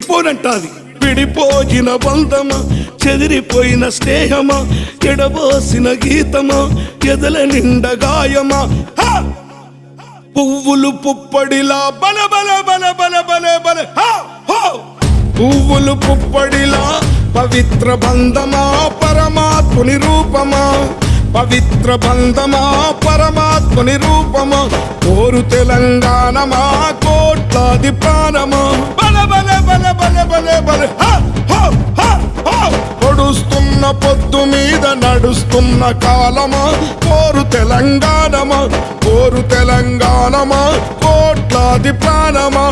పోనంటాది. విడిపోయిన బంధమా, చెదిరిపోయిన స్నేహమా, ఎడబోసిన గీతమా, ఎదల నిండ గాయమా. పువ్వులు పుప్పడిలా బల బల బల బల బల బల పువ్వులు పుప్పడిలా పవిత్ర బంధమా, పరమాత్ముని రూపమా, పవిత్ర బంధమా, పరమాత్ముని రూపమా. కోరు తెలంగాణమా, కోట్లాది ప్రాణమా, బల బల బల బల బల బల పొడుస్తున్న పొద్దు మీద నడుస్తున్న కాలమా. కోరు తెలంగాణమా, కోరు తెలంగాణమా, కోట్లాది ప్రాణమా.